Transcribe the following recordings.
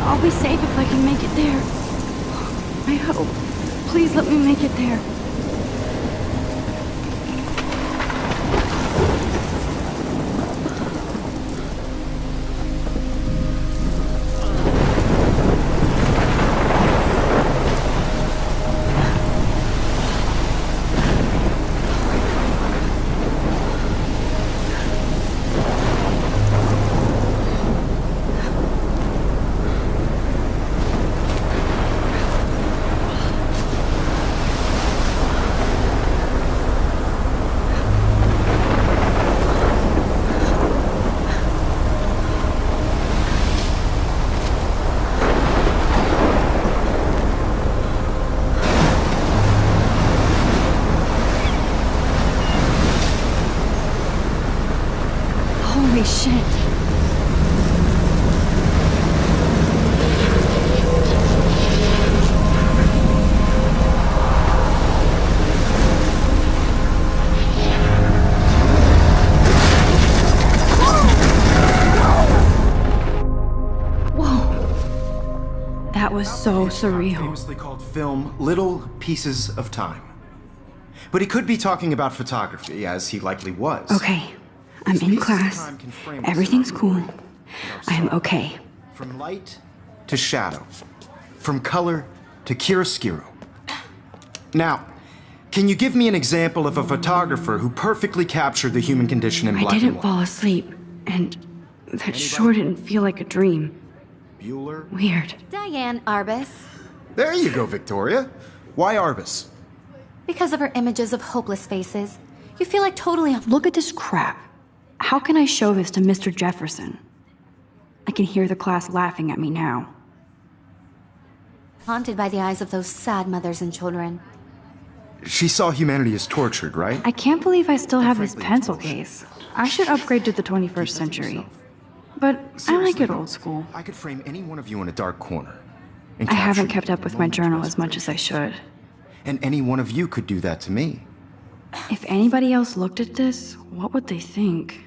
I'll be safe if I can make it there. I hope. Please let me make it there. Holy shit. Whoa. That was so surreal. Famously called film Little Pieces of Time. But he could be talking about photography, as he likely was. Okay, I'm in class. Everything's cool. I am okay. From light to shadow. From color to chiaroscuro. Now, can you give me an example of a photographer who perfectly captured the human condition in I black and didn't white? fall asleep, and that sure didn't feel like a dream. Bueller? Weird. Diane Arbus. There you go, Victoria. Why Arbus? Because of her images of hopeless faces, you feel like totally Look at this crap. How can I show this to Mr. Jefferson? I can hear the class laughing at me now. haunted by the eyes of those sad mothers and children. She saw humanity as tortured, right? I can't believe I still have this pencil case. I should upgrade to the 21st century. But I like it old school. I could frame any one of you in a dark corner. I haven't kept up with my journal as much as I should. And any one of you could do that to me. If anybody else looked at this, what would they think?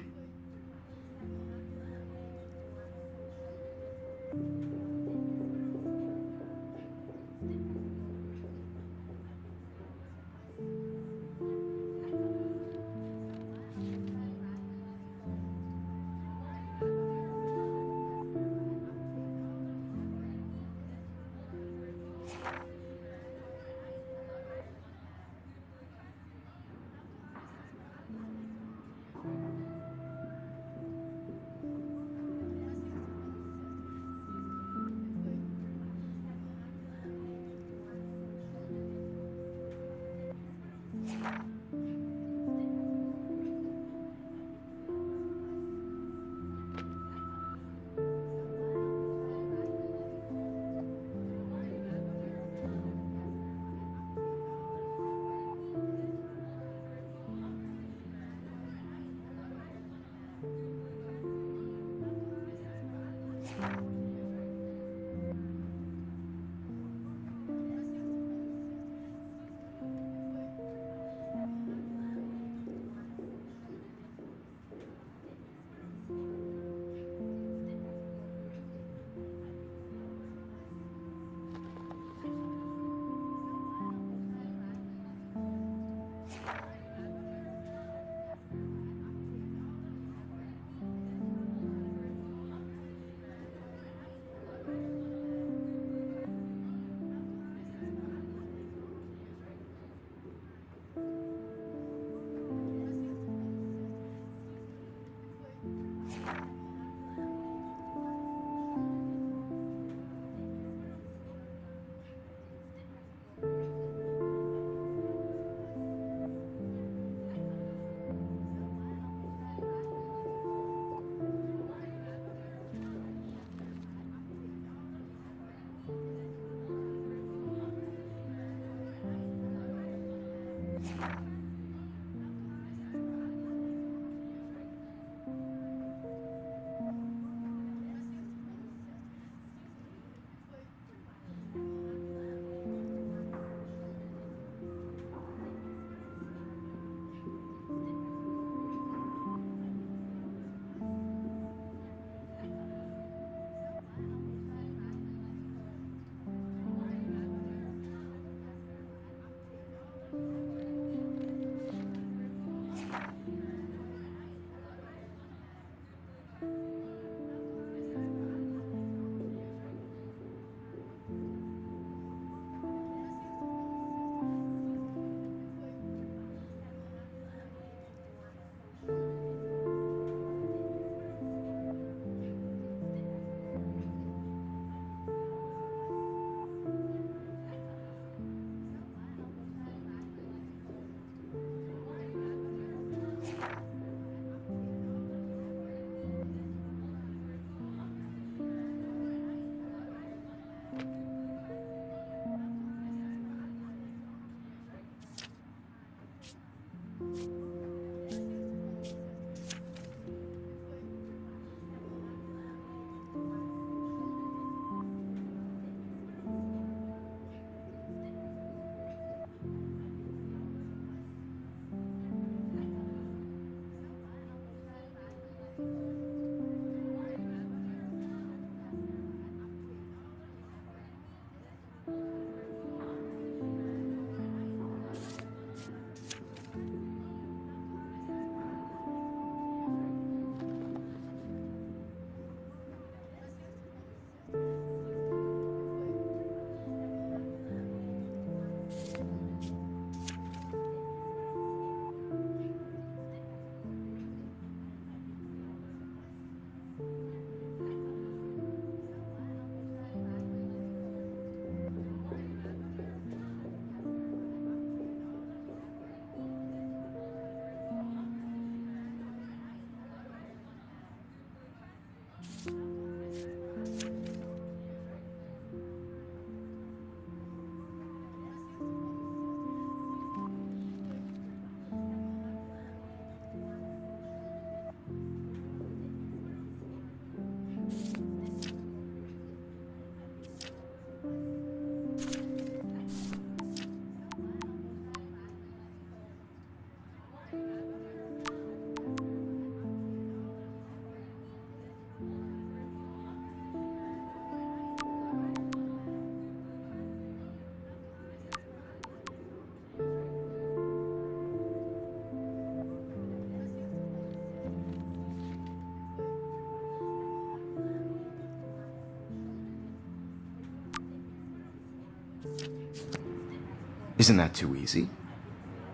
Isn't that too easy?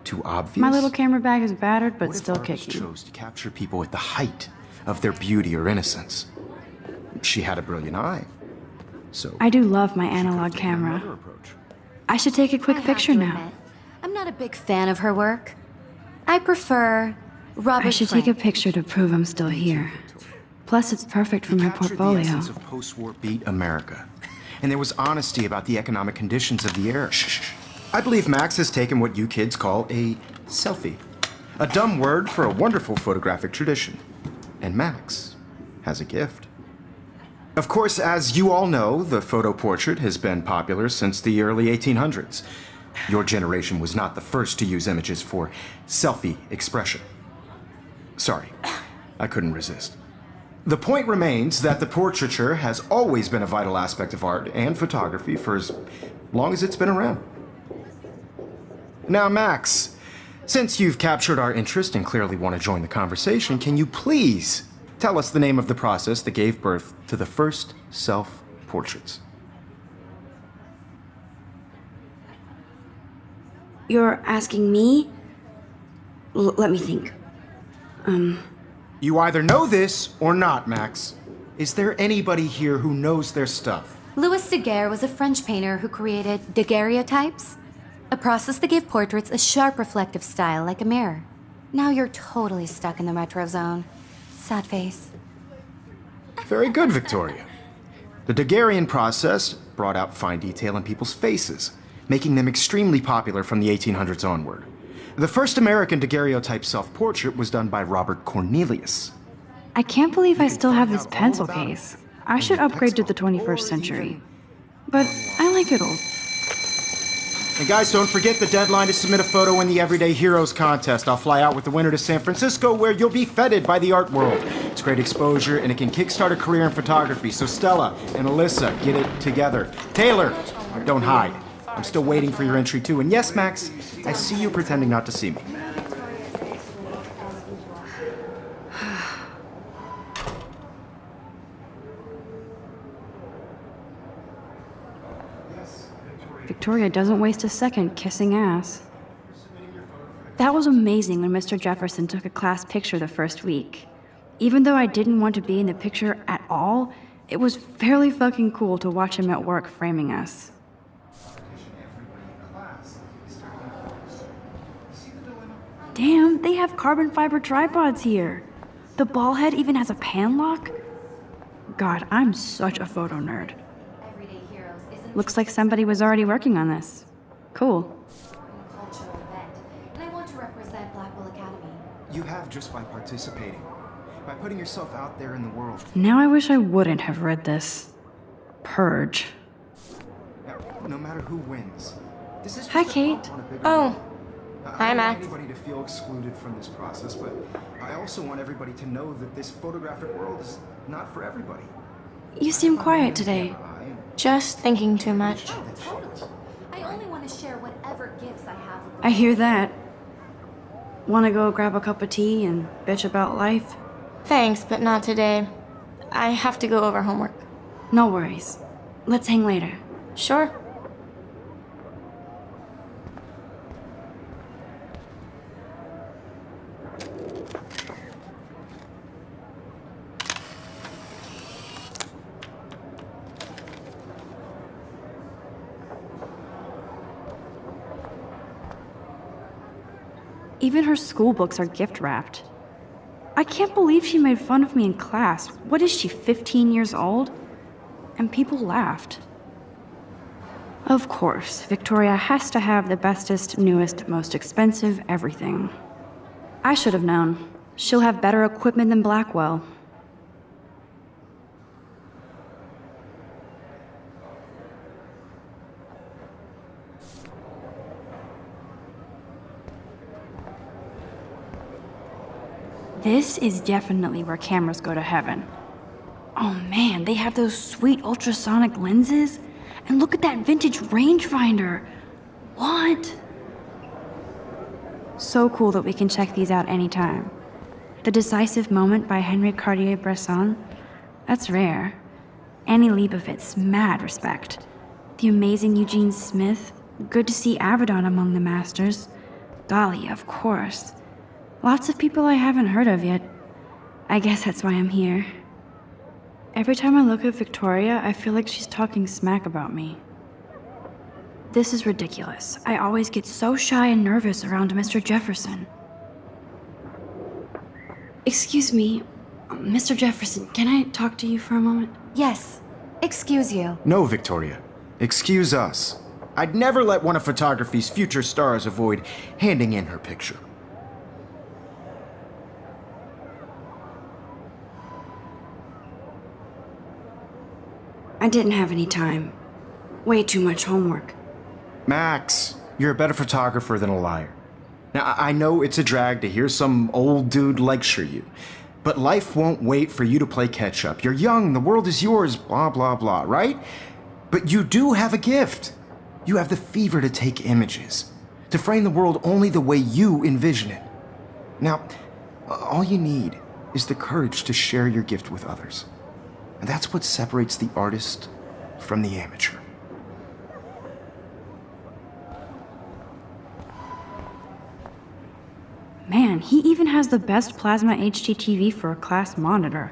Too obvious? My little camera bag is battered, but What if still artists kicky. chose to capture people at the height of their beauty or innocence? She had a brilliant eye. So I do love my she could've analog taken another camera. approach. I should take a quick I have picture to now. admit, I'm not a big fan of her work. I prefer Robert I should Frank. take a picture to prove I'm still here. Plus, it's perfect for He my captured the portfolio. essence of post-war beat America. And there was honesty about the economic conditions of the era. Shh. I believe Max has taken what you kids call a selfie. A dumb word for a wonderful photographic tradition. And Max has a gift. Of course, as you all know, the photo portrait has been popular since the early 1800s. Your generation was not the first to use images for selfie expression. Sorry, I couldn't resist. The point remains that the portraiture has always been a vital aspect of art and photography for as long as it's been around. Now, Max, since you've captured our interest and clearly want to join the conversation, can you please tell us the name of the process that gave birth to the first self-portraits? You're asking me? Let me think. You either know this or not, Max. Is there anybody here who knows their stuff? Louis Daguerre was a French painter who created daguerreotypes, a process that gave portraits a sharp reflective style like a mirror. Now you're totally stuck in the retro zone. Sad face. Very good, Victoria. The Daguerrean process brought out fine detail in people's faces, making them extremely popular from the 1800s onward. The first American daguerreotype self-portrait was done by Robert Cornelius. I can't believe I still have this pencil case. I should upgrade to the 21st century. But I like it old. And guys, don't forget the deadline to submit a photo in the Everyday Heroes contest. I'll fly out with the winner to San Francisco, where you'll be feted by the art world. It's great exposure, and it can kickstart a career in photography. So Stella and Alyssa, get it together. Taylor, don't hide. I'm still waiting for your entry too. And yes, Max, I see you pretending not to see me. Victoria doesn't waste a second kissing ass. That was amazing when Mr. Jefferson took a class picture the first week. Even though I didn't want to be in the picture at all, it was fairly fucking cool to watch him at work framing us. Damn, they have carbon fiber tripods here. The ball head even has a pan lock. God, I'm such a photo nerd. Everyday Heroes isn't Looks like somebody was already working on this. Cool. a cultural event, and I want to represent Blackwell Academy. You have just by participating, by putting yourself out there in the world. Now I wish I wouldn't have read this. Purge. Now, no matter who wins, this is just Hi, a Kate. bump on a bigger Oh. road. I Hi, don't Max. want anybody to feel excluded from this process, but I also want everybody to know that this photographic world is not for everybody. You seem quiet today. Just thinking too much. Totally. I only want to share whatever gifts I have with I hear that. Wanna go grab a cup of tea and bitch about life? Thanks, but not today. I have to go over homework. No worries. Let's hang later. Sure. Even her school books are gift wrapped. I can't believe she made fun of me in class. What is she, 15 years old? And people laughed. Of course, Victoria has to have the bestest, newest, most expensive everything. I should have known. She'll have better equipment than Blackwell. This is definitely where cameras go to heaven. Oh man, they have those sweet ultrasonic lenses. And look at that vintage rangefinder. What? So cool that we can check these out anytime. The Decisive Moment by Henri Cartier-Bresson. That's rare. Annie Leibovitz, mad respect. The amazing Eugene Smith. Good to see Avedon among the masters. Golly, of course. Lots of people I haven't heard of yet. I guess that's why I'm here. Every time I look at Victoria, I feel like she's talking smack about me. This is ridiculous. I always get so shy and nervous around Mr. Jefferson. Excuse me, Mr. Jefferson, can I talk to you for a moment? Yes. Excuse you. No, Victoria. Excuse us. I'd never let one of photography's future stars avoid handing in her picture. I didn't have any time. Way too much homework. Max, you're a better photographer than a liar. Now, I know it's a drag to hear some old dude lecture you, but life won't wait for you to play catch up. You're young, the world is yours, blah, blah, blah, right? But you do have a gift. You have the fever to take images, to frame the world only the way you envision it. Now, all you need is the courage to share your gift with others. And that's what separates the artist from the amateur. Man, he even has the best plasma HDTV for a class monitor.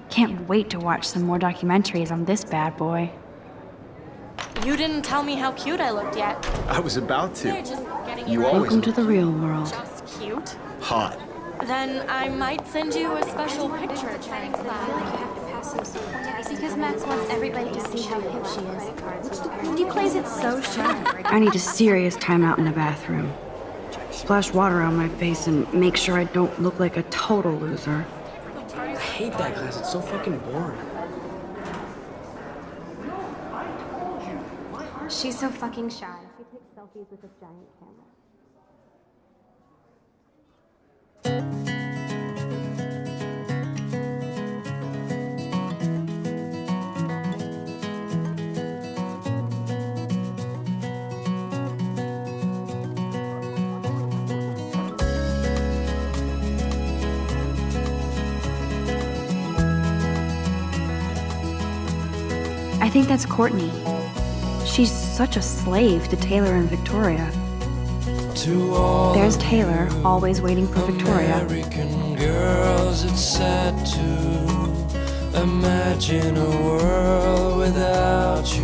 Can't wait to watch some more documentaries on this bad boy. You didn't tell me how cute I looked yet. I was about to. You're just getting You it always Welcome to the real world. just cute. hot. Then I might send you a special picture. Because Max wants everybody to see how hip she is. He plays it so sharp. I need a serious timeout in the bathroom. Splash water on my face and make sure I don't look like a total loser. I hate that class. It's so fucking boring. She's so fucking shy. She takes selfies with this giant camera. I think that's Courtney. She's such a slave to Taylor and Victoria. There's Taylor, always waiting for Victoria. American girls, it's sad to imagine a world without you.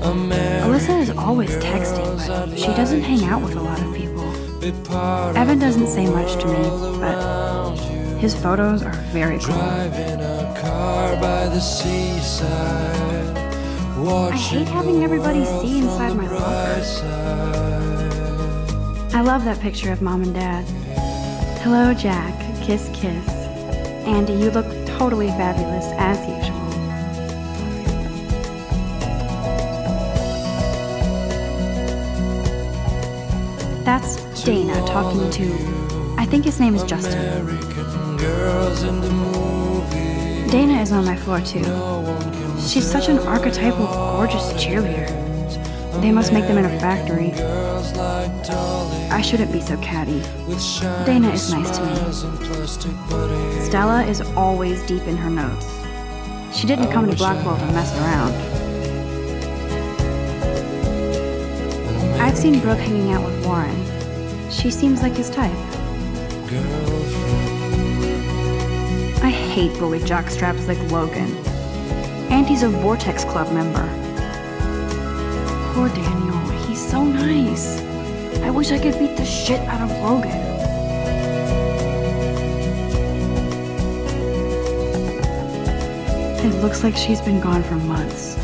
Alyssa is always texting, but she doesn't hang out with a lot of people. Evan doesn't say much to me, but his photos are very cool. Driving a car by the seaside. I hate having everybody see inside my locker. I love that picture of Mom and Dad. Hello, Jack. Kiss, kiss. Andy, you look totally fabulous, as usual. That's Dana talking to... I think his name is Justin. American girls in the movie. Dana is on my floor, too. She's such an archetypal, gorgeous cheerleader. They must make them in a factory. I shouldn't be so catty. Dana is nice to me. Stella is always deep in her notes. She didn't come to Blackwell to mess around. I've seen Brooke hanging out with Warren. She seems like his type. I hate bully jockstraps like Logan. And he's a Vortex Club member. Poor Daniel, he's so nice. I wish I could beat the shit out of Logan. It looks like she's been gone for months.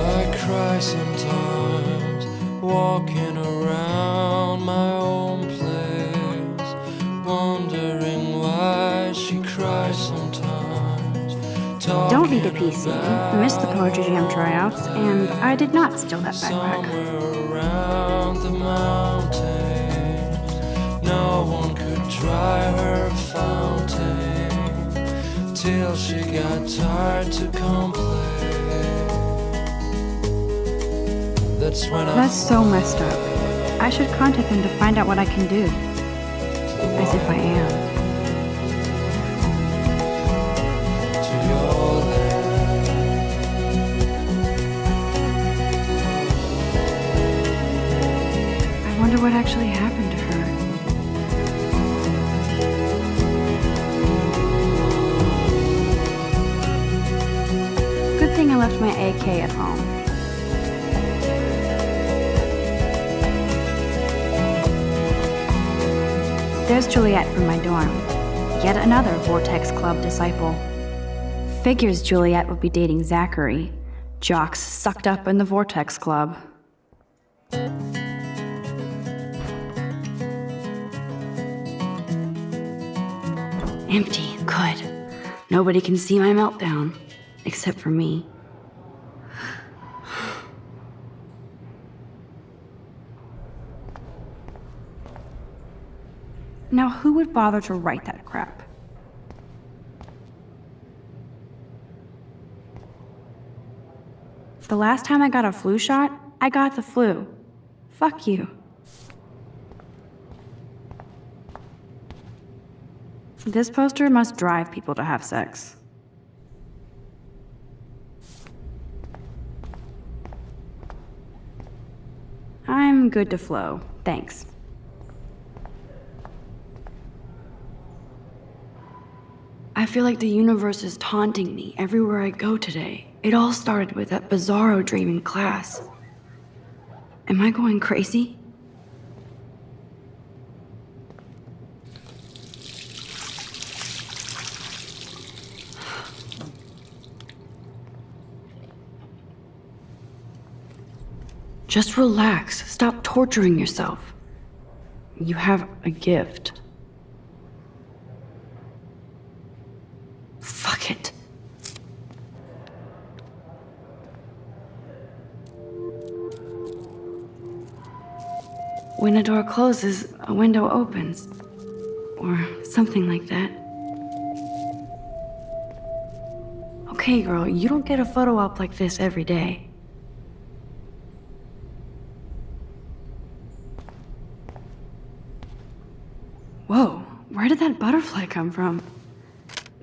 I cry sometimes, walking around my own place, wondering why she cries sometimes. Don't be a PC. Missed the Poetry Jam tryouts, and I did not steal that backpack. Somewhere around the mountains, no one could dry her fountain till she got tired to complain. That's when That's so messed up. I should contact them to find out what I can do. As if I am. actually happened to her? Good thing I left my AK at home. There's Juliet from my dorm. Yet another Vortex Club disciple. Figures Juliet would be dating Zachary, jocks sucked up in the Vortex Club. Empty. Good. Nobody can see my meltdown. Except for me. Now, who would bother to write that crap? The last time I got a flu shot, I got the flu. Fuck you. This poster must drive people to have sex. I'm good to flow, thanks. I feel like the universe is taunting me everywhere I go today. It all started with that bizarro dream in class. Am I going crazy? Just relax. Stop torturing yourself. You have a gift. Fuck it. When a door closes, a window opens. Or something like that. Okay, girl, you don't get a photo op like this every day. Whoa, where did that butterfly come from?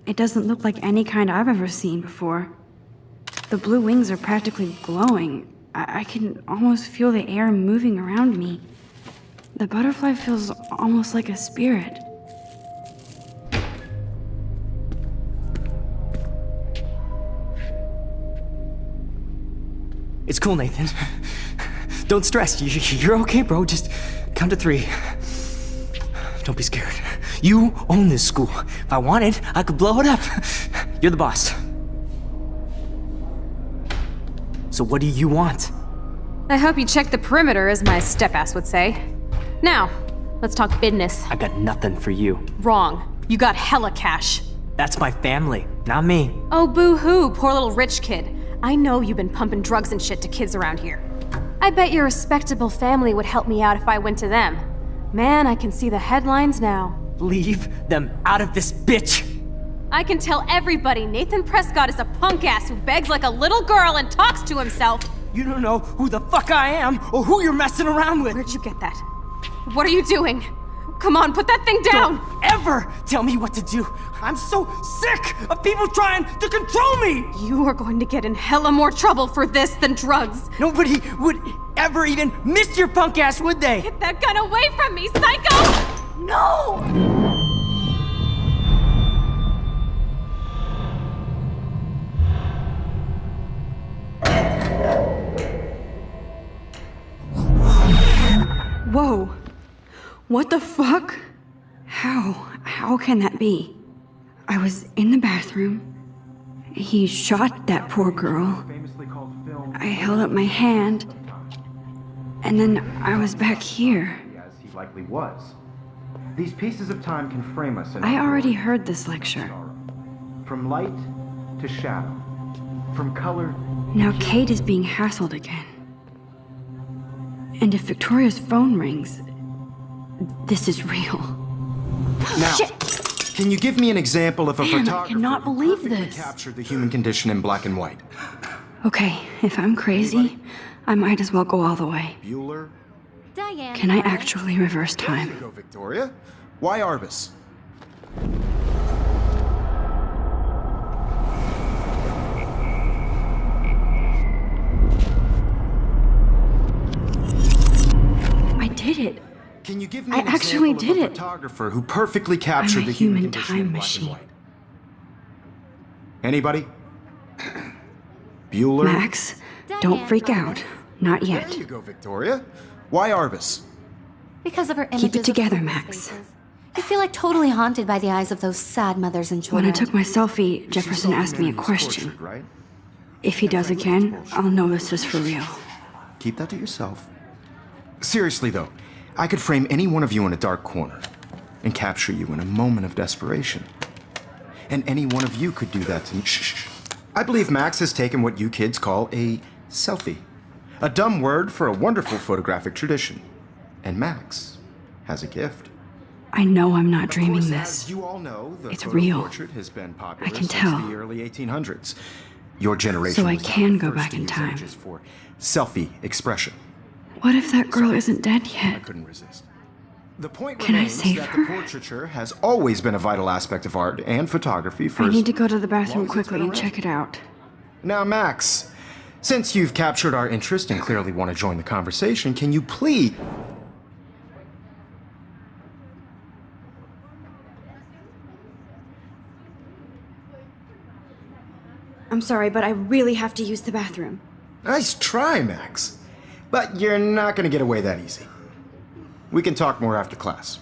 It doesn't look like any kind I've ever seen before. The blue wings are practically glowing. I can almost feel the air moving around me. The butterfly feels almost like a spirit. It's cool, Nathan. Don't stress. You're okay, bro. Just count to 3. Don't be scared. You own this school. If I wanted, I could blow it up. You're the boss. So what do you want? I hope you checked the perimeter, as my step-ass would say. Now, let's talk business. I got nothing for you. Wrong. You got hella cash. That's my family, not me. Oh, boo-hoo, poor little rich kid. I know you've been pumping drugs and shit to kids around here. I bet your respectable family would help me out if I went to them. Man, I can see the headlines now. Leave them out of this bitch! I can tell everybody Nathan Prescott is a punk ass who begs like a little girl and talks to himself. You don't know who the fuck I am or who you're messing around with. Where'd you get that? What are you doing? Come on, put that thing down! Don't ever tell me what to do. I'm so sick of people trying to control me! You are going to get in hella more trouble for this than drugs. Nobody would ever even miss your punk ass, would they? Get that gun away from me, psycho! No! Whoa. What the fuck? How can that be? I was in the bathroom. He shot that poor girl. I held up my hand. And then I was back here. As he likely was. These pieces of time can frame us in I already heard this lecture. From light to shadow. From color. Now Kate is being hassled again. And if Victoria's phone rings, this is real. Now, Shit. Can you give me an example of a Man, I photographer cannot who believe perfectly this. captured the human condition in black and white? Okay, if I'm crazy, I might as well go all the way. Bueller? Diane. Can I actually reverse There time? you go, Victoria. Why Arbus? I did it. give me I an actually example did of a it. photographer who perfectly captured I'm a the human human condition time in black machine. and white? Anybody? Bueller? Max, don't Diane freak Arbus. out. Not There yet. you go, Victoria. Why Arbus? Because of her Keep images it together, of homeless Max. faces. You feel like totally haunted by the eyes of those sad mothers and When I children. took my selfie, Jefferson She saw asked me a humanity was question. tortured, right? If he does again, I'll know this is for real. Keep that to yourself. Seriously, though, I could frame any one of you in a dark corner and capture you in a moment of desperation. And any one of you could do that to me. Shh. I believe Max has taken what you kids call a selfie. A dumb word for a wonderful photographic tradition. And Max has a gift. I know I'm not Of dreaming course, this. As you all know, the It's photo real. portrait has been popular I can since tell. the early 1800s. Your generation So I was not can the go first back to in use time. images for selfie expression. What if that girl isn't dead I yet? couldn't resist. The point Can I remains save that her? the portraiture has always been a vital aspect of art and photography for I as need to go to the long bathroom as it's quickly been and check it out. Now, Max, since you've captured our interest and clearly want to join the conversation, can you please... I'm sorry, but I really have to use the bathroom. Nice try, Max. But you're not going to get away that easy. We can talk more after class.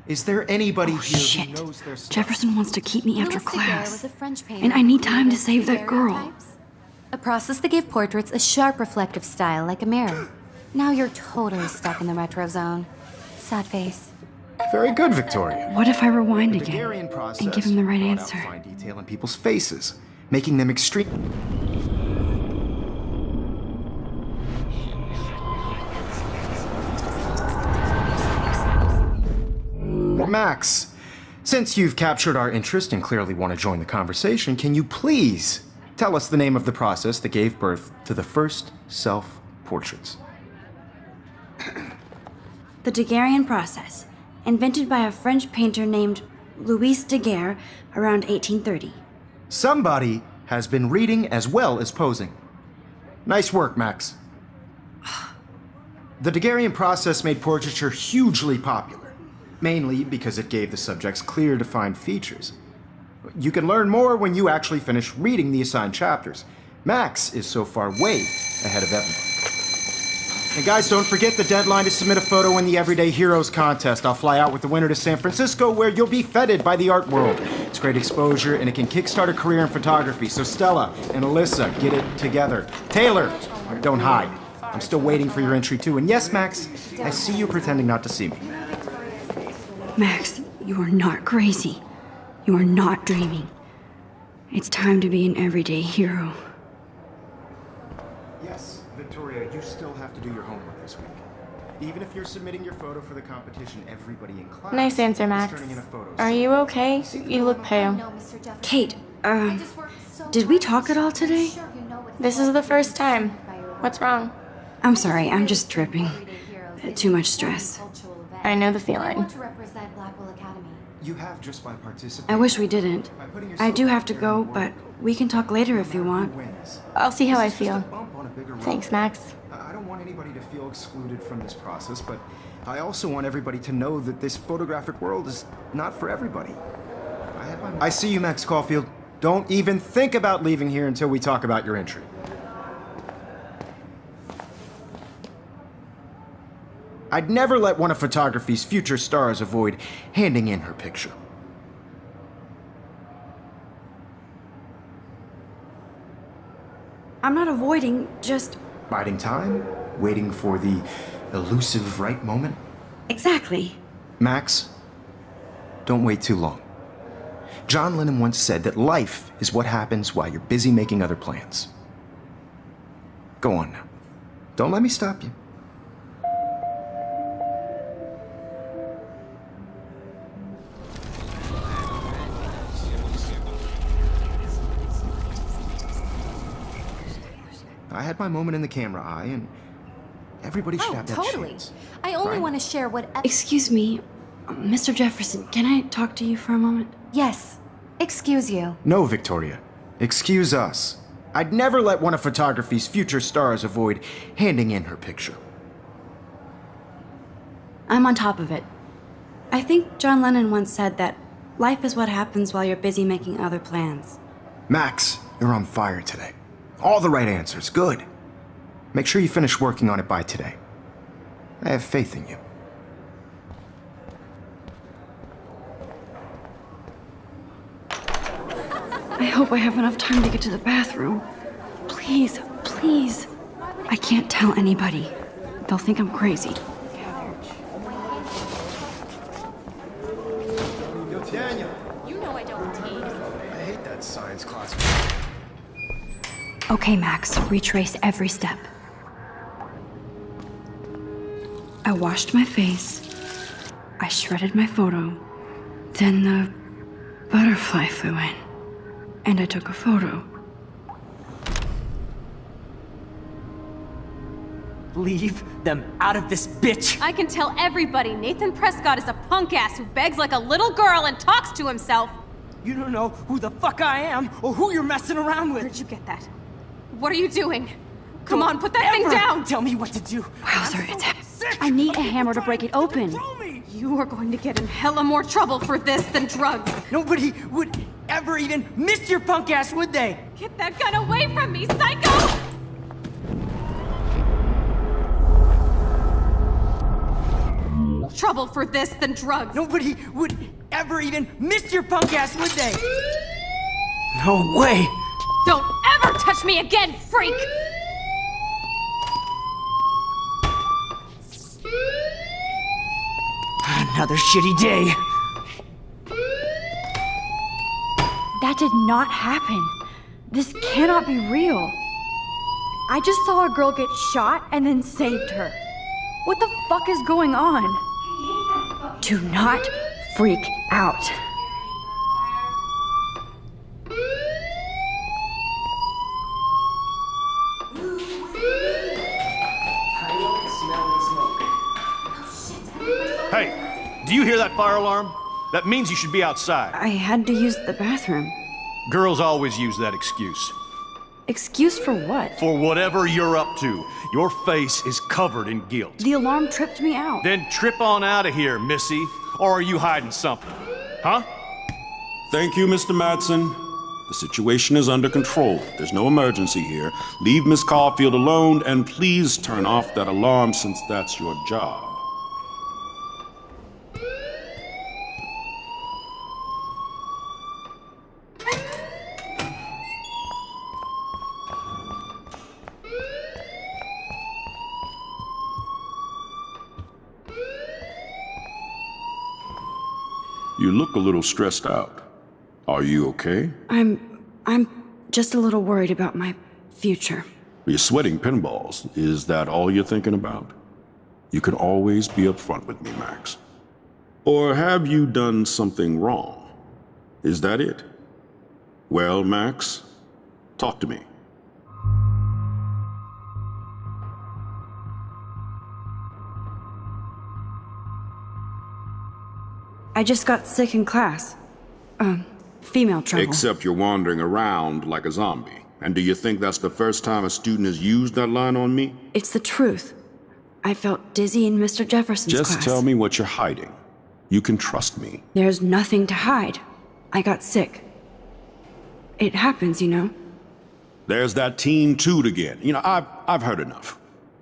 Is there anybody Oh, here shit. who knows their stuff? Jefferson wants to keep me after Louis Daguerre class. was a French painter And I who need time to created save that girl. daguerreotypes, a process that gave portraits a sharp reflective style like a mirror. Now you're totally stuck in the retro zone. Sad face. Very good, Victoria. What if I rewind The again Daguerrean process and give him the right brought out answer? fine detail in people's faces, making them extreme. Max, since you've captured our interest and clearly want to join the conversation, can you please tell us the name of the process that gave birth to the first self-portraits? The Daguerrean process, invented by a French painter named Louis Daguerre around 1830. Somebody has been reading as well as posing. Nice work, Max. The Daguerrean process made portraiture hugely popular, mainly because it gave the subjects clear, defined features. You can learn more when you actually finish reading the assigned chapters. Max is so far way ahead of everyone. And guys, don't forget the deadline to submit a photo in the Everyday Heroes contest. I'll fly out with the winner to San Francisco, where you'll be feted by the art world. It's great exposure, and it can kickstart a career in photography. So Stella and Alyssa, get it together. Taylor, don't hide. I'm still waiting for your entry too. And yes, Max, I see you pretending not to see me. Max, you are not crazy. You are not dreaming. It's time to be an everyday hero. Yes, Victoria, you still have to do your homework this week. Even if you're submitting your photo for the competition, everybody in class Nice answer, is Max. turning in a photo. Are you okay? You look pale. No, Mr. Jefferson. Kate, I just worked so did we hard talk to at all make today? sure you know what it's This is like the to be first time. by your What's wrong? I'm sorry, I'm just dripping. everyday heroes Too much at stress. cultural event. I know the I feeling. want to represent Blackwell Academy. You have just by participating. I wish we didn't. By putting I yourself do have out to there go, in the but world, we can talk later if you want. who wins. I'll see how I This is just feel. a bump on a bigger road. Thanks, Max. I don't want anybody to feel excluded from this process, but I also want everybody to know that this photographic world is not for everybody. I see you, Max Caulfield. Don't even think about leaving here until we talk about your entry. I'd never let one of photography's future stars avoid handing in her picture. I'm not avoiding, just. Biding time, waiting for the elusive right moment. Exactly. Max, don't wait too long. John Lennon once said that life is what happens while you're busy making other plans. Go on now. Don't let me stop you. I had my moment in the camera eye, and everybody should Oh, have that totally. chance. I only right? want to share what. Excuse me, Mr. Jefferson, can I talk to you for a moment? Yes. Excuse you. No, Victoria. Excuse us. I'd never let one of photography's future stars avoid handing in her picture. I'm on top of it. I think John Lennon once said that life is what happens while you're busy making other plans. Max, you're on fire today. All the right answers, good. Make sure you finish working on it by today. I have faith in you. I hope I have enough time to get to the bathroom. Please, please. I can't tell anybody. They'll think I'm crazy. Yo, Daniel. You know I don't tease. I hate that science class. Okay, Max, retrace every step. I washed my face. I shredded my photo. Then the butterfly flew in. And I took a photo. Leave them out of this bitch! I can tell everybody Nathan Prescott is a punk ass who begs like a little girl and talks to himself. You don't know who the fuck I am or who you're messing around with. Where'd you get that? What are you doing? Come on, put that thing Ever down! Tell me what to do. Wowzer, it's Sick. I need a hammer to break it open. Control me. You are going to get in hella more trouble for this than drugs. Nobody would ever even miss your punk ass, would they? Get that gun away from me, psycho! Trouble for this than drugs. Nobody would ever even miss your punk ass, would they? No way! Don't ever touch me again, freak! Another shitty day. That did not happen. This cannot be real. I just saw a girl get shot and then saved her. What the fuck is going on? Do not freak out. Hey, do you hear that fire alarm? That means you should be outside. I had to use the bathroom. Girls always use that excuse. Excuse for what? For whatever you're up to, your face is covered in guilt. The alarm tripped me out. Then trip on out of here, Missy. Or are you hiding something? Huh? Thank you, Mr. Madsen. The situation is under control. There's no emergency here. Leave Miss Caulfield alone, and please turn off that alarm since that's your job. You look a little stressed out. Are you okay? I'm just a little worried about my future. You're sweating pinballs. Is that all you're thinking about? You can always be upfront with me, Max. Or have you done something wrong? Is that it? Well, Max, talk to me. I just got sick in class. Female trouble. Except you're wandering around like a zombie. And do you think that's the first time a student has used that line on me? It's the truth. I felt dizzy in Mr. Jefferson's class. Just tell me what you're hiding. You can trust me. There's nothing to hide. I got sick. It happens, you know. There's that Team Toot again. You know, I've heard enough.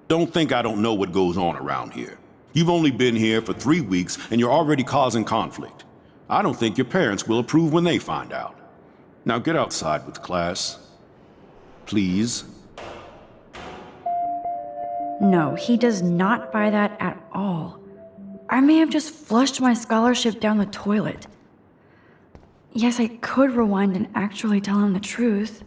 Don't think I don't know what goes on around here. You've only been here for 3 weeks and you're already causing conflict. I don't think your parents will approve when they find out. Now get outside with class. Please. No, he does not buy that at all. I may have just flushed my scholarship down the toilet. Yes, I could rewind and actually tell him the truth.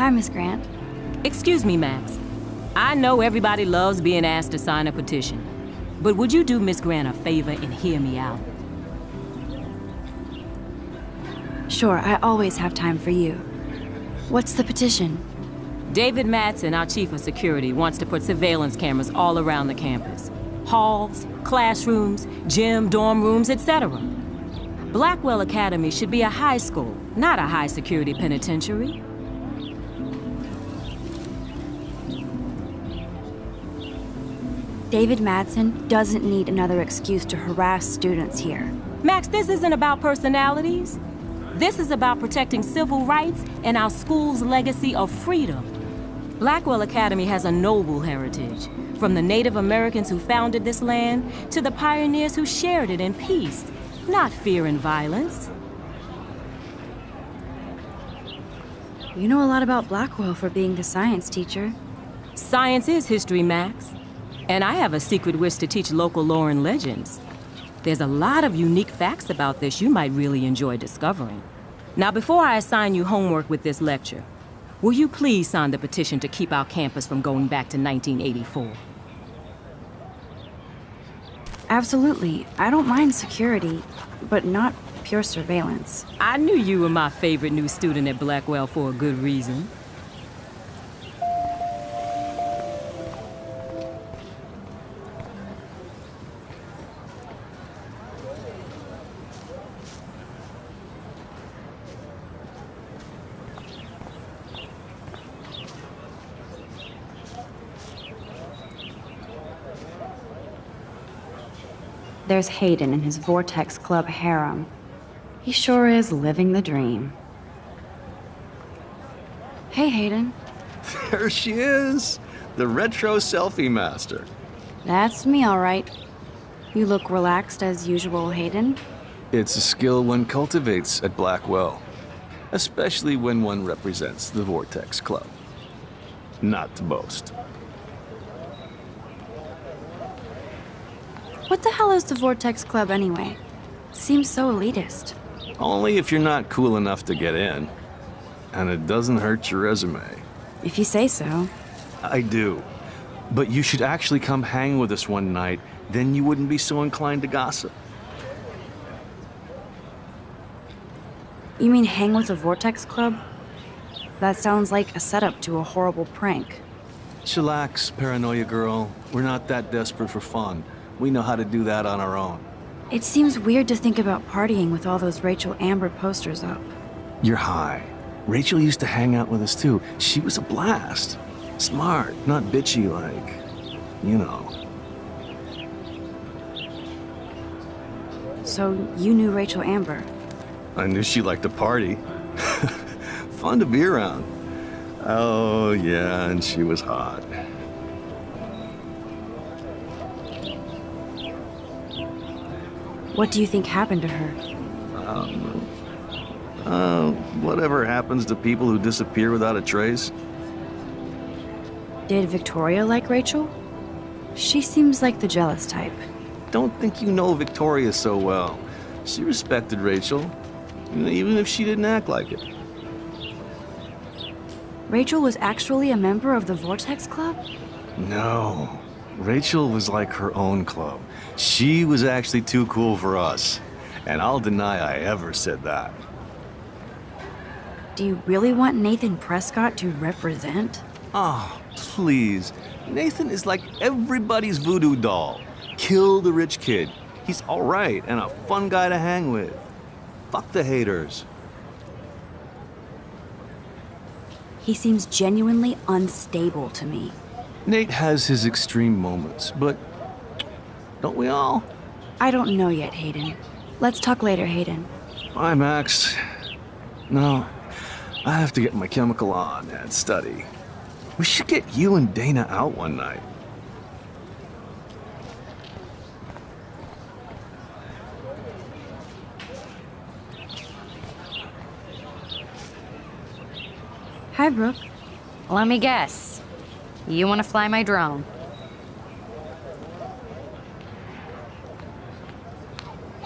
Hi, Miss Grant. Excuse me, Max. I know everybody loves being asked to sign a petition, but would you do Miss Grant a favor and hear me out? Sure, I always have time for you. What's the petition? David Madsen, our chief of security, wants to put surveillance cameras all around the campus. Halls, classrooms, gym, dorm rooms, etc. Blackwell Academy should be a high school, not a high-security penitentiary. David Madsen doesn't need another excuse to harass students here. Max, this isn't about personalities. This is about protecting civil rights and our school's legacy of freedom. Blackwell Academy has a noble heritage, from the Native Americans who founded this land to the pioneers who shared it in peace, not fear and violence. You know a lot about Blackwell for being the science teacher. Science is history, Max. And I have a secret wish to teach local lore and legends. There's a lot of unique facts about this you might really enjoy discovering. Now, before I assign you homework with this lecture, will you please sign the petition to keep our campus from going back to 1984? Absolutely. I don't mind security, but not pure surveillance. I knew you were my favorite new student at Blackwell for a good reason. There's Hayden in his Vortex Club harem. He sure is living the dream. Hey, Hayden. There she is, the retro selfie master. That's me, all right. You look relaxed as usual, Hayden. It's a skill one cultivates at Blackwell, especially when one represents the Vortex Club. Not to boast. What the hell is the Vortex Club anyway? Seems so elitist. Only if you're not cool enough to get in. And it doesn't hurt your resume. If you say so. I do. But you should actually come hang with us one night, then you wouldn't be so inclined to gossip. You mean hang with the Vortex Club? That sounds like a setup to a horrible prank. Chillax, paranoia girl. We're not that desperate for fun. We know how to do that on our own. It seems weird to think about partying with all those Rachel Amber posters up. You're high. Rachel used to hang out with us too. She was a blast. Smart, not bitchy like, you know. So you knew Rachel Amber? I knew she liked to party. Fun to be around. Oh yeah, and she was hot. What do you think happened to her? Whatever happens to people who disappear without a trace. Did Victoria like Rachel? She seems like the jealous type. Don't think you know Victoria so well. She respected Rachel, even if she didn't act like it. Rachel was actually a member of the Vortex Club? No. Rachel was like her own club. She was actually too cool for us. And I'll deny I ever said that. Do you really want Nathan Prescott to represent? Oh, please. Nathan is like everybody's voodoo doll. Kill the rich kid. He's all right and a fun guy to hang with. Fuck the haters. He seems genuinely unstable to me. Nate has his extreme moments, but don't we all? I don't know yet, Hayden. Let's talk later, Hayden. Bye, Max. No, I have to get my chemical on and study. We should get you and Dana out one night. Hi, Brooke. Let me guess. You want to fly my drone?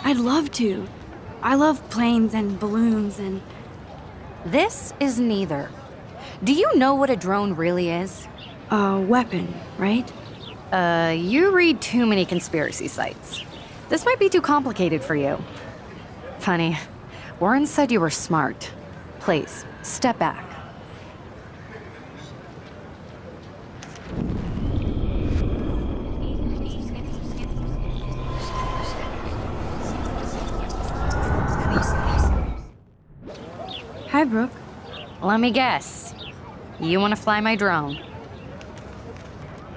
I'd love to. I love planes and balloons and... This is neither. Do you know what a drone really is? A weapon, right? You read too many conspiracy sites. This might be too complicated for you. Funny, Warren said you were smart. Please, step back. Hi, Brooke. Let me guess. You want to fly my drone?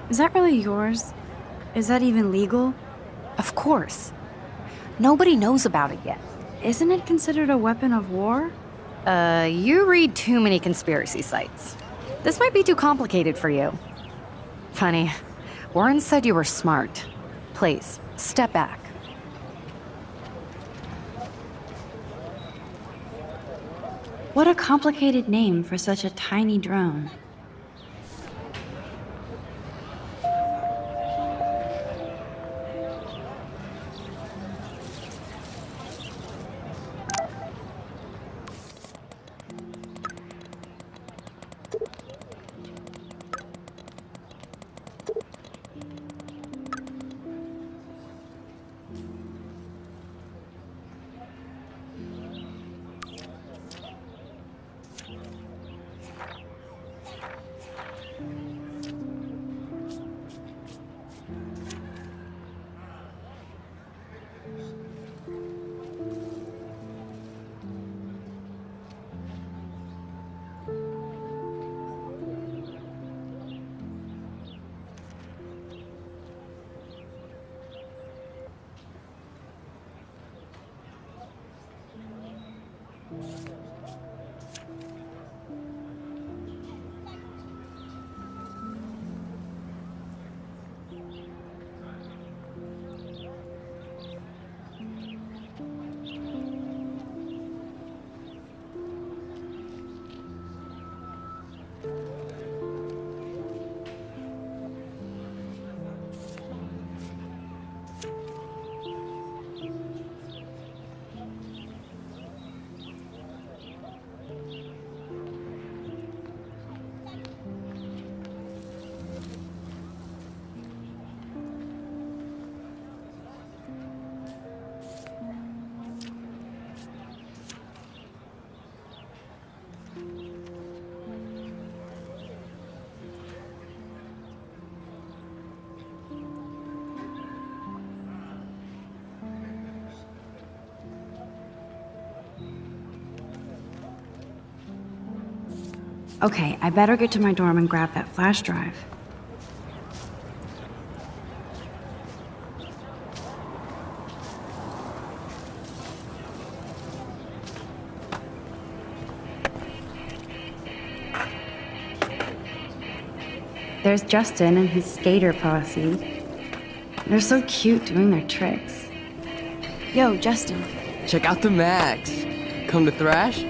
Is that really yours? Is that even legal? Of course. Nobody knows about it yet. Isn't it considered a weapon of war? You read too many conspiracy sites. This might be too complicated for you. Funny, Warren said you were smart. Please, step back. What a complicated name for such a tiny drone. Okay, I better get to my dorm and grab that flash drive. There's Justin and his skater posse. They're so cute doing their tricks. Yo, Justin. Check out the Max. Come to Thrash?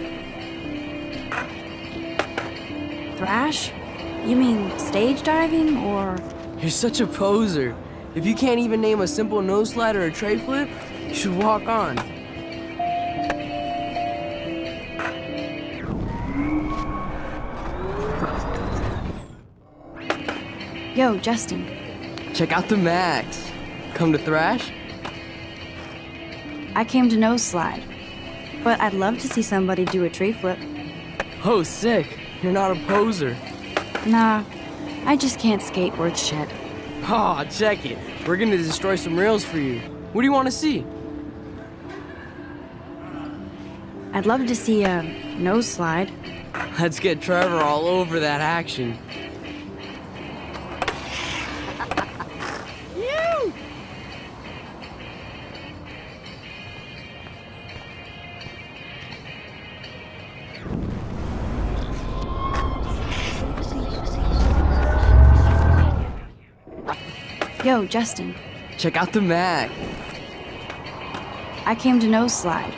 Thrash? You mean stage diving, or...? You're such a poser. If you can't even name a simple nose slide or a tray flip, you should walk on. Yo, Justin. Check out the Max. Come to Thrash? I came to nose slide, but I'd love to see somebody do a tree flip. Oh, sick. You're not a poser. Nah, I just can't skate worth shit. Aw, check it. We're gonna destroy some rails for you. What do you want to see? I'd love to see a nose slide. Let's get Trevor all over that action. Yo, Justin. Check out the Mac. I came to nose slide.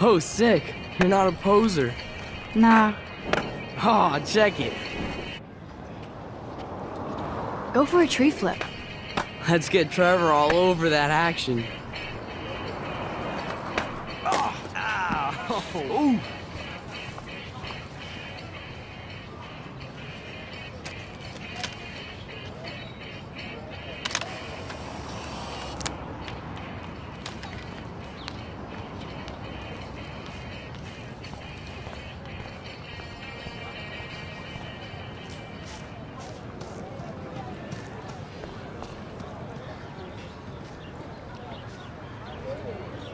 Oh, sick. You're not a poser. Nah. Aw, check it. Go for a tree flip. Let's get Trevor all over that action. Oh, ow. Ooh.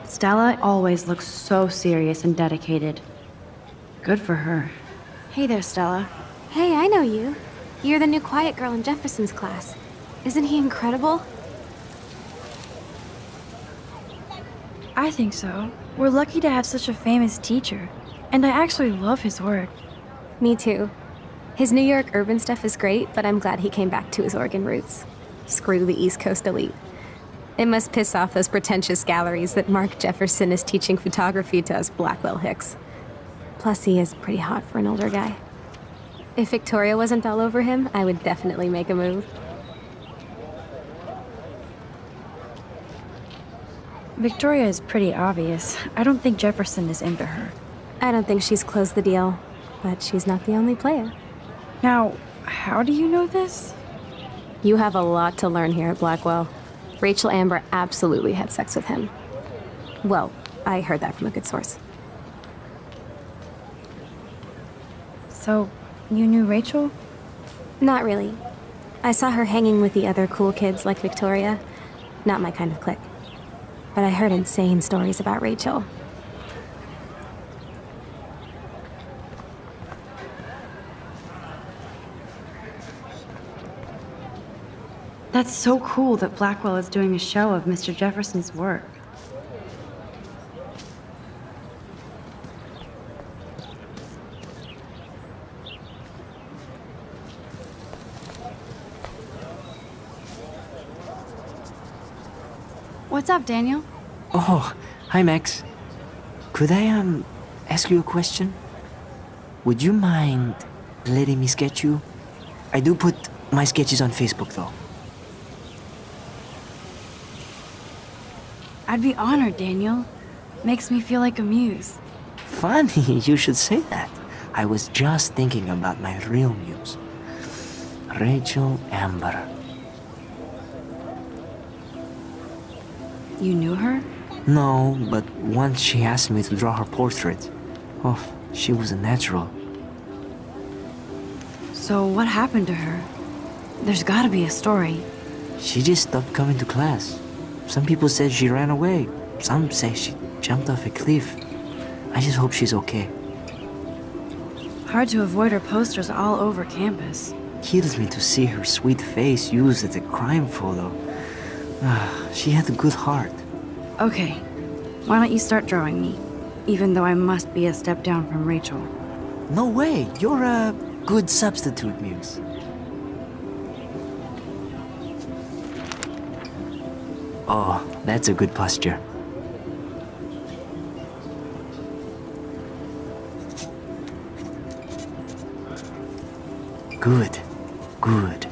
Stella always looks so serious and dedicated. Good for her. Hey there, Stella. Hey, I know you. You're the new quiet girl in Jefferson's class. Isn't he incredible? I think so. We're lucky to have such a famous teacher. And I actually love his work. Me too. His New York urban stuff is great, but I'm glad he came back to his Oregon roots. Screw the East Coast elite. It must piss off those pretentious galleries that Mark Jefferson is teaching photography to us Blackwell Hicks. Plus, he is pretty hot for an older guy. If Victoria wasn't all over him, I would definitely make a move. Victoria is pretty obvious. I don't think Jefferson is into her. I don't think she's closed the deal, but she's not the only player. Now, how do you know this? You have a lot to learn here at Blackwell. Rachel Amber absolutely had sex with him. Well, I heard that from a good source. So, you knew Rachel? Not really. I saw her hanging with the other cool kids like Victoria. Not my kind of clique. But I heard insane stories about Rachel. That's so cool that Blackwell is doing a show of Mr. Jefferson's work. What's up, Daniel? Oh, hi, Max. Could I, ask you a question? Would you mind letting me sketch you? I do put my sketches on Facebook, though. I'd be honored, Daniel. Makes me feel like a muse. Funny, you should say that. I was just thinking about my real muse. Rachel Amber. You knew her? No, but once she asked me to draw her portrait. Oh, she was a natural. So what happened to her? There's gotta be a story. She just stopped coming to class. Some people said she ran away. Some say she jumped off a cliff. I just hope she's okay. Hard to avoid her posters all over campus. Kills me to see her sweet face used as a crime photo. She had a good heart. Okay, why don't you start drawing me? Even though I must be a step down from Rachel. No way, you're a good substitute, Muse. Oh, that's a good posture. Good, good.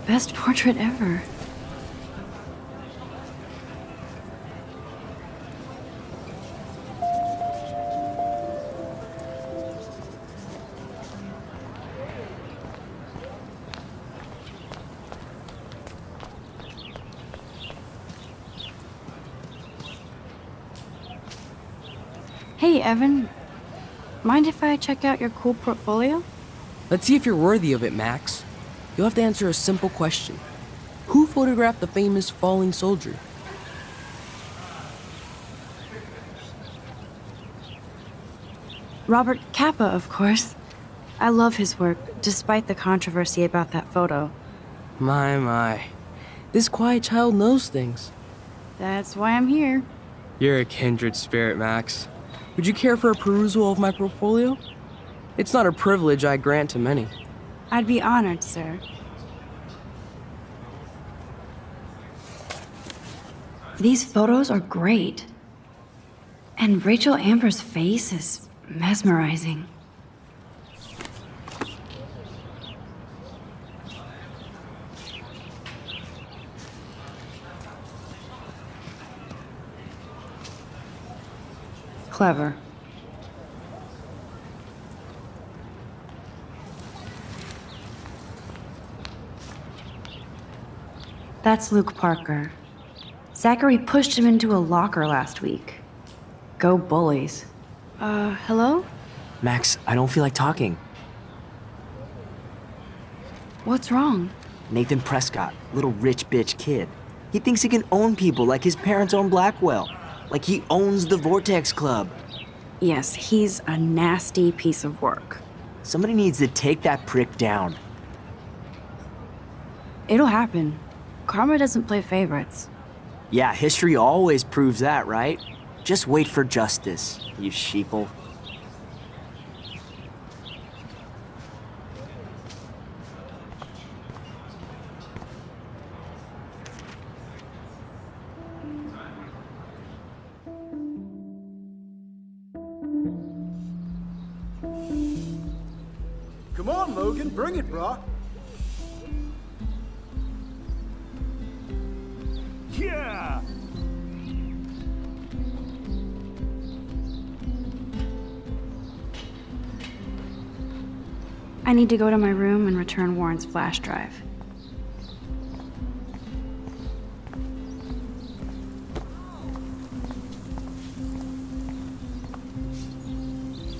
Best portrait ever. Hey, Evan. Mind if I check out your cool portfolio? Let's see if you're worthy of it, Max. You'll have to answer a simple question. Who photographed the famous falling soldier? Robert Capa, of course. I love his work, despite the controversy about that photo. My. This quiet child knows things. That's why I'm here. You're a kindred spirit, Max. Would you care for a perusal of my portfolio? It's not a privilege I grant to many. I'd be honored, sir. These photos are great. And Rachel Amber's face is mesmerizing. Clever. That's Luke Parker. Zachary pushed him into a locker last week. Go bullies. Hello? Max, I don't feel like talking. What's wrong? Nathan Prescott, little rich bitch kid. He thinks he can own people like his parents own Blackwell. Like he owns the Vortex Club. Yes, he's a nasty piece of work. Somebody needs to take that prick down. It'll happen. Karma doesn't play favorites. Yeah, history always proves that, right? Just wait for justice, you sheeple. Come on, Logan, bring it, brah. Yeah! I need to go to my room and return Warren's flash drive.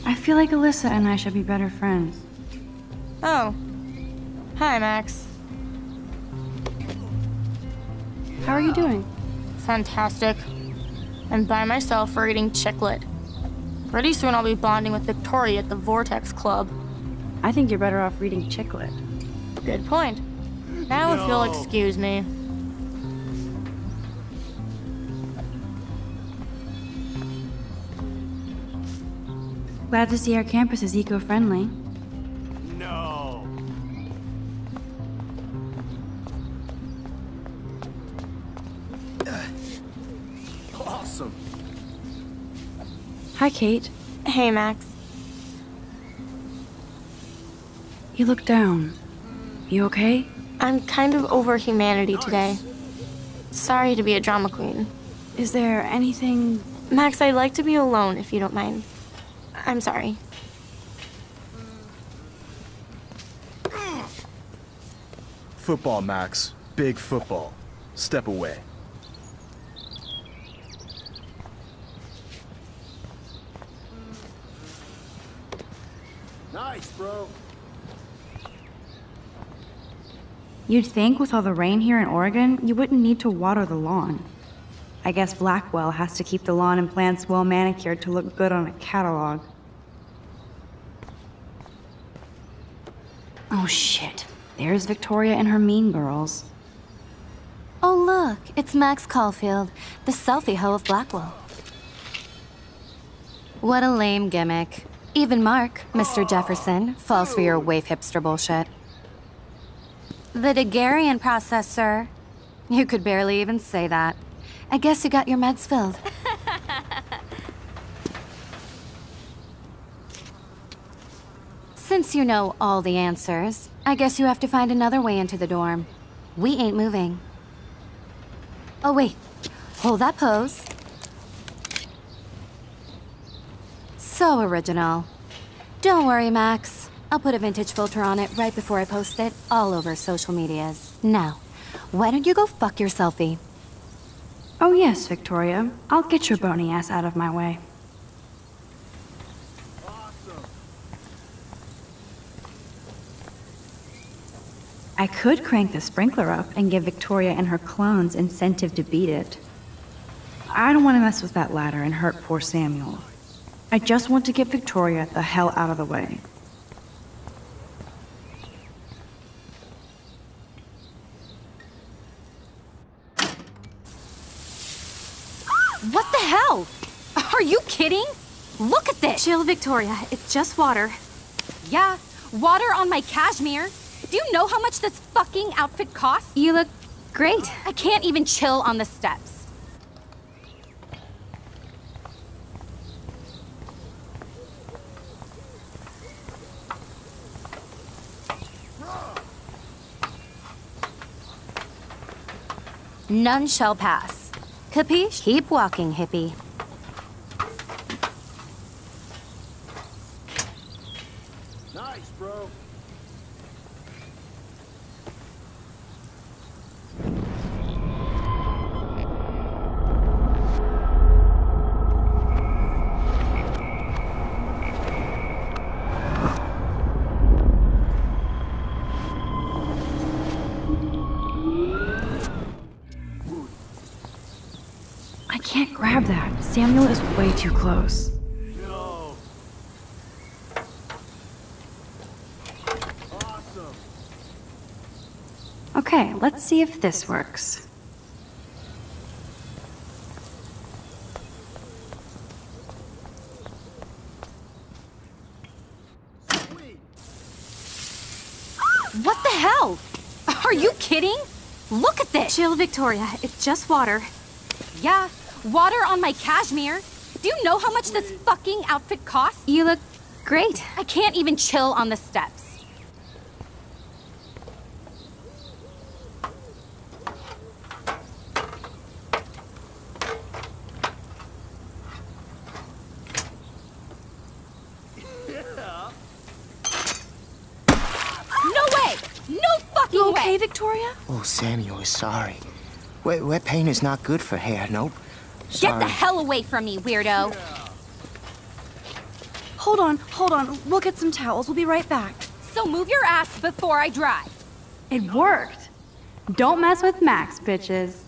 I feel like Alyssa and I should be better friends. Oh. Hi, Max. How are you doing? Fantastic. I'm by myself reading Chicklet. Pretty soon I'll be bonding with Victoria at the Vortex Club. I think you're better off reading Chicklet. Good point. Now if you'll excuse me. Glad to see our campus is eco-friendly. No. Awesome. Hi, Kate. Hey, Max. You look down. You okay? I'm kind of over humanity today. Sorry to be a drama queen. Is there anything... Max, I'd like to be alone if you don't mind. I'm sorry. Football, Max. Big football. Step away. Nice, bro. You'd think with all the rain here in Oregon, you wouldn't need to water the lawn. I guess Blackwell has to keep the lawn and plants well manicured to look good on a catalog. Oh shit. There's Victoria and her mean girls. Oh, look, it's Max Caulfield, the selfie hoe of Blackwell. What a lame gimmick. Even Mark, Mr. Jefferson, falls for your waif hipster bullshit. The Daguerrean process, sir. You could barely even say that. I guess you got your meds filled. Since you know all the answers, I guess you have to find another way into the dorm. We ain't moving. Oh, wait. Hold that pose. So original. Don't worry, Max. I'll put a vintage filter on it right before I post it all over social medias. Now, why don't you go fuck your selfie? Oh yes, Victoria. I'll get your bony ass out of my way. I could crank the sprinkler up and give Victoria and her clones incentive to beat it. I don't want to mess with that ladder and hurt poor Samuel. I just want to get Victoria the hell out of the way. What the hell? Are you kidding? Look at this! Chill, Victoria. It's just water. Yeah, water on my cashmere. Do you know how much this fucking outfit costs? You look great. I can't even chill on the steps. None shall pass. Capiche? Keep walking, hippie. Nice, bro. Samuel is way too close. Yo. Awesome. Okay, let's see if this works. What the hell? Are you kidding? Look at this! Chill, Victoria. It's just water. Yeah, water on my cashmere. Do you know how much this fucking outfit costs? You look great. I can't even chill on the steps. No way! No fucking You okay, way! Victoria? Oh, Samuel is sorry. Wet paint is not good for hair, nope. Get the hell away from me, weirdo! Hold on. We'll get some towels. We'll be right back. So move your ass before I dry. It worked. Don't mess with Max, bitches.